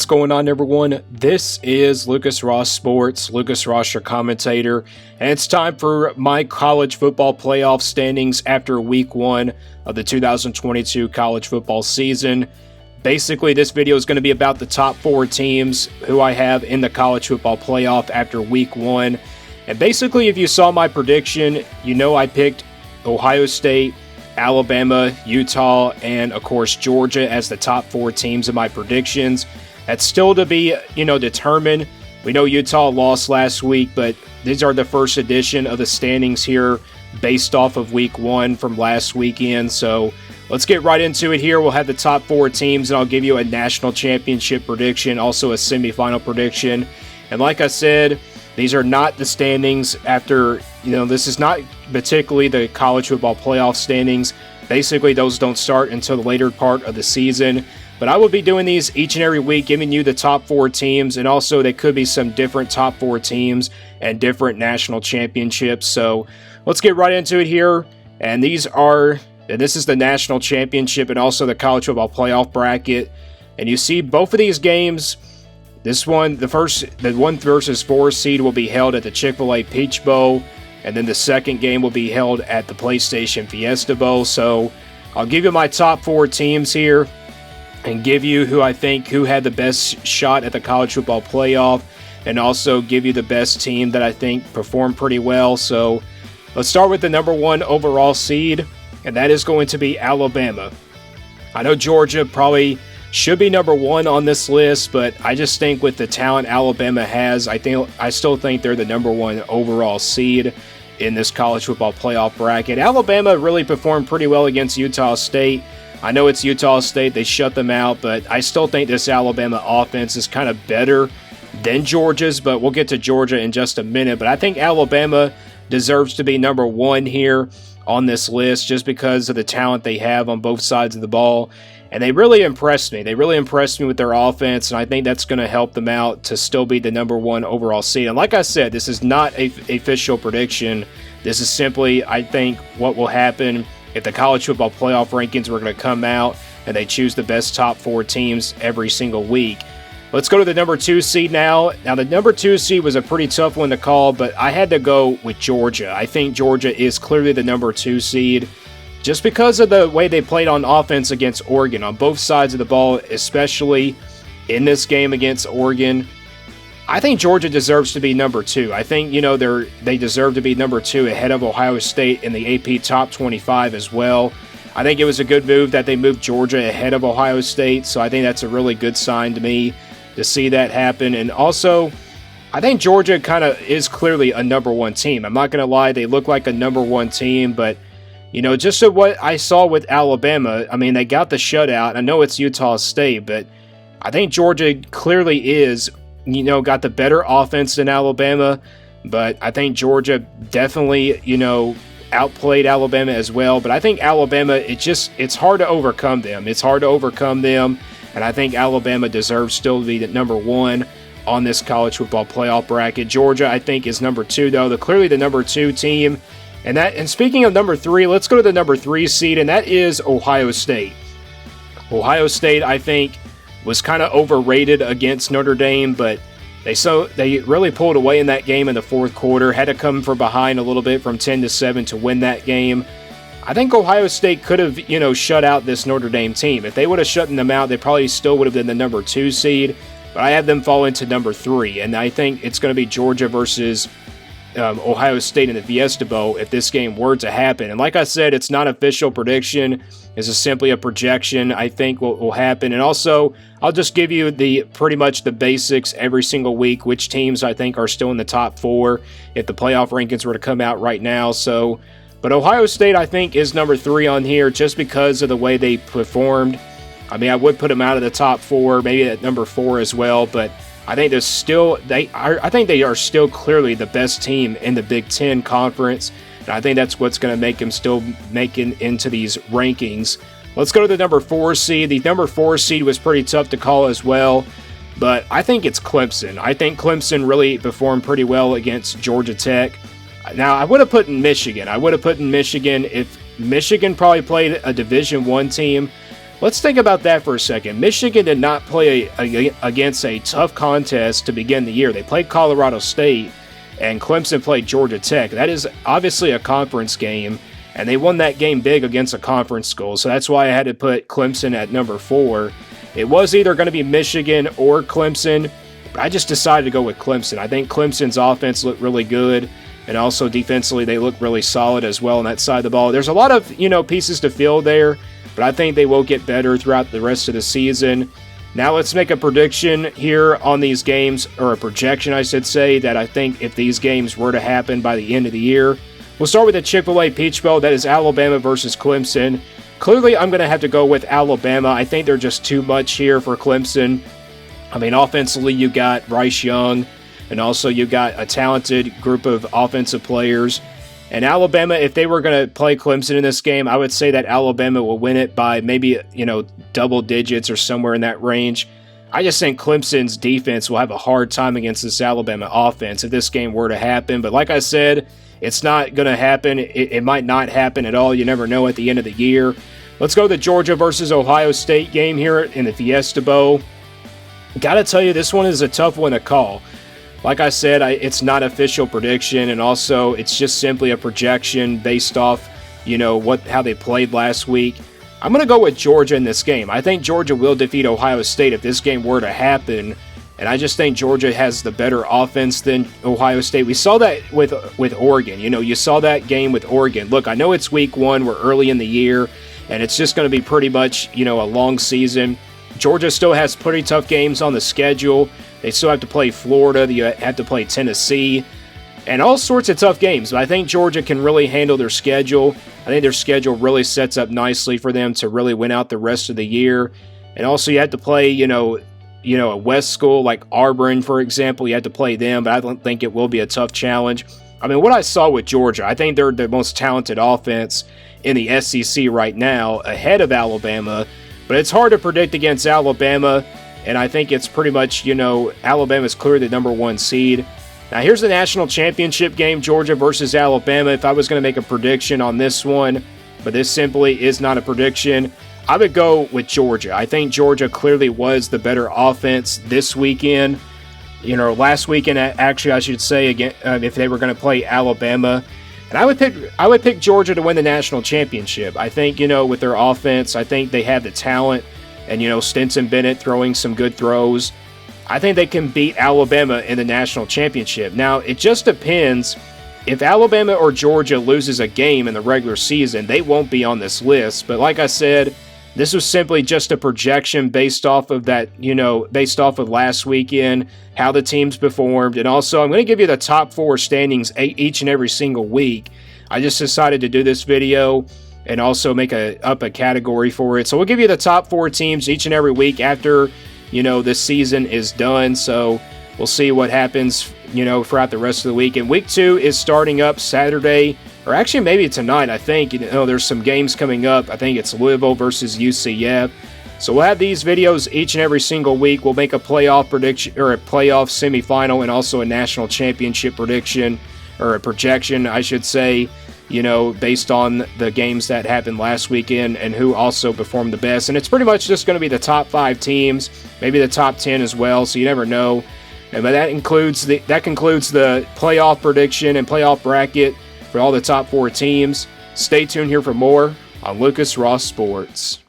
What's going on, everyone? This is Lucas Ross Sports, Lucas Ross, your commentator, and it's time for my college football playoff standings after week 1 of the 2022 college football season. Basically, this video is going to be about the top 4 teams who I have in the college football playoff after week 1. And basically, if you saw my prediction, you know I picked Ohio State, Alabama, Utah, and of course Georgia as the top 4 teams in my predictions. That's still to be, determined. We know Utah lost last week, but these are the first edition of the standings here based off of week 1 from last weekend. So let's get right into it here. We'll have the top 4 teams, and I'll give you a national championship prediction, also a semifinal prediction. And like I said, these are not the standings after, this is not particularly the college football playoff standings. Basically, those don't start until the later part of the season. But I will be doing these each and every week, giving you the top 4 teams, and also there could be some different top 4 teams and different national championships. So let's get right into it here. And this is the national championship and also the college football playoff bracket. And you see both of these games. This one, the 1 versus 4 seed will be held at the Chick-fil-A Peach Bowl, and then the second game will be held at the PlayStation Fiesta Bowl. So I'll give you my top 4 teams here and give you who I think who had the best shot at the college football playoff, and also give you the best team that I think performed pretty well. So let's start with the number 1 overall seed, and that is going to be Alabama. I know Georgia probably should be number 1 on this list, but I just think with the talent Alabama has, I still think they're the number 1 overall seed in this college football playoff bracket. Alabama really performed pretty well against Utah State. I know it's Utah State, they shut them out, but I still think this Alabama offense is kind of better than Georgia's, but we'll get to Georgia in just a minute. But I think Alabama deserves to be number 1 here on this list just because of the talent they have on both sides of the ball. And they really impressed me. They really impressed me with their offense, and I think that's going to help them out to still be the number 1 overall seed. And like I said, this is not an official prediction. This is simply, I think, what will happen if the college football playoff rankings were going to come out and they choose the best top 4 teams every single week. Let's go to the number 2 seed now. Now, the number 2 seed was a pretty tough one to call, but I had to go with Georgia. I think Georgia is clearly the number 2 seed just because of the way they played on offense against Oregon on both sides of the ball, especially in this game against Oregon. I think Georgia deserves to be number 2. I think, they deserve to be number 2 ahead of Ohio State in the AP Top 25 as well. I think it was a good move that they moved Georgia ahead of Ohio State, so I think that's a really good sign to me to see that happen. And also, I think Georgia kind of is clearly a number 1 team. I'm not going to lie, they look like a number 1 team, but just so what I saw with Alabama, they got the shutout. I know it's Utah State, but I think Georgia clearly is got the better offense than Alabama, but I think Georgia definitely, outplayed Alabama as well. But I think Alabama, it's hard to overcome them. It's hard to overcome them, and I think Alabama deserves still to be the number 1 on this college football playoff bracket. Georgia, I think, is number 2, though. Clearly the number 2 team. And speaking of number 3, let's go to the number 3 seed, and that is Ohio State. Ohio State, I think, was kind of overrated against Notre Dame, but they really pulled away in that game in the fourth quarter, had to come from behind a little bit from 10-7 to win that game. I think Ohio State could have, shut out this Notre Dame team. If they would have shut them out, they probably still would have been the number 2 seed, but I have them fall into number 3, and I think it's going to be Georgia versus Ohio State in the Fiesta Bowl if this game were to happen. And like I said, it's not an official prediction. This is simply a projection I think will happen. And also, I'll just give you pretty much the basics every single week, which teams I think are still in the top 4 if the playoff rankings were to come out right now. But Ohio State, I think, is number 3 on here just because of the way they performed. I would put them out of the top 4, maybe at number 4 as well, but I think they are still clearly the best team in the Big Ten Conference, and I think that's what's going to make them still make it into these rankings. Let's go to the number 4 seed. The number 4 seed was pretty tough to call as well, but I think it's Clemson. I think Clemson really performed pretty well against Georgia Tech. Now, I would have put in Michigan. If Michigan probably played a Division I team. Let's think about that for a second. Michigan did not play against a tough contest to begin the year. They played Colorado State, and Clemson played Georgia Tech. That is obviously a conference game, and they won that game big against a conference school. So that's why I had to put Clemson at number 4. It was either going to be Michigan or Clemson, but I just decided to go with Clemson. I think Clemson's offense looked really good, and also defensively they look really solid as well on that side of the ball. There's a lot of, pieces to fill there, but I think they will get better throughout the rest of the season. Now let's make a prediction here on these games, or a projection I should say, that I think if these games were to happen by the end of the year. We'll start with the Chick-fil-A Peach Bowl. That is Alabama versus Clemson. Clearly I'm going to have to go with Alabama. I think they're just too much here for Clemson. I mean, offensively you got Bryce Young, and also you got a talented group of offensive players. And Alabama, if they were going to play Clemson in this game, I would say that Alabama will win it by maybe, double digits or somewhere in that range. I just think Clemson's defense will have a hard time against this Alabama offense if this game were to happen. But like I said, it's not going to happen. It might not happen at all. You never know at the end of the year. Let's go to the Georgia versus Ohio State game here in the Fiesta Bowl. Got to tell you, this one is a tough one to call. Like I said, it's not official prediction, and also it's just simply a projection based off, how they played last week. I'm going to go with Georgia in this game. I think Georgia will defeat Ohio State if this game were to happen, and I just think Georgia has the better offense than Ohio State. We saw that with Oregon. You saw that game with Oregon. Look, I know it's week 1. We're early in the year, and it's just going to be pretty much, a long season. Georgia still has pretty tough games on the schedule. They still have to play Florida. You have to play Tennessee, and all sorts of tough games. But I think Georgia can really handle their schedule. I think their schedule really sets up nicely for them to really win out the rest of the year. And also you have to play, a West school like Auburn, for example. You have to play them, but I don't think it will be a tough challenge. I mean, what I saw with Georgia, I think they're the most talented offense in the SEC right now, ahead of Alabama. But it's hard to predict against Alabama, and I think it's pretty much, Alabama's clearly the number 1 seed. Now here's the national championship game, Georgia versus Alabama. If I was going to make a prediction on this one, but this simply is not a prediction, I would go with Georgia. I think Georgia clearly was the better offense this weekend. Last weekend, actually, I should say, again, if they were going to play Alabama. And I would pick Georgia to win the national championship. I think, with their offense, I think they have the talent. And, Stetson Bennett throwing some good throws. I think they can beat Alabama in the national championship. Now, it just depends. If Alabama or Georgia loses a game in the regular season, they won't be on this list. But like I said, this was simply just a projection based off of that, based off of last weekend, how the teams performed. And also, I'm going to give you the top 4 standings each and every single week. I just decided to do this video and also make up a category for it. So we'll give you the top 4 teams each and every week after, this season is done. So we'll see what happens, throughout the rest of the week. And week 2 is starting up Saturday, or actually maybe tonight, I think. There's some games coming up. I think it's Louisville versus UCF. So we'll have these videos each and every single week. We'll make a playoff prediction, or a playoff semifinal, and also a national championship prediction, or a projection, I should say, based on the games that happened last weekend and who also performed the best. And it's pretty much just going to be the top 5 teams, maybe the top 10 as well, so you never know. But that concludes the playoff prediction and playoff bracket for all the top 4 teams. Stay tuned here for more on Lucas Ross Sports.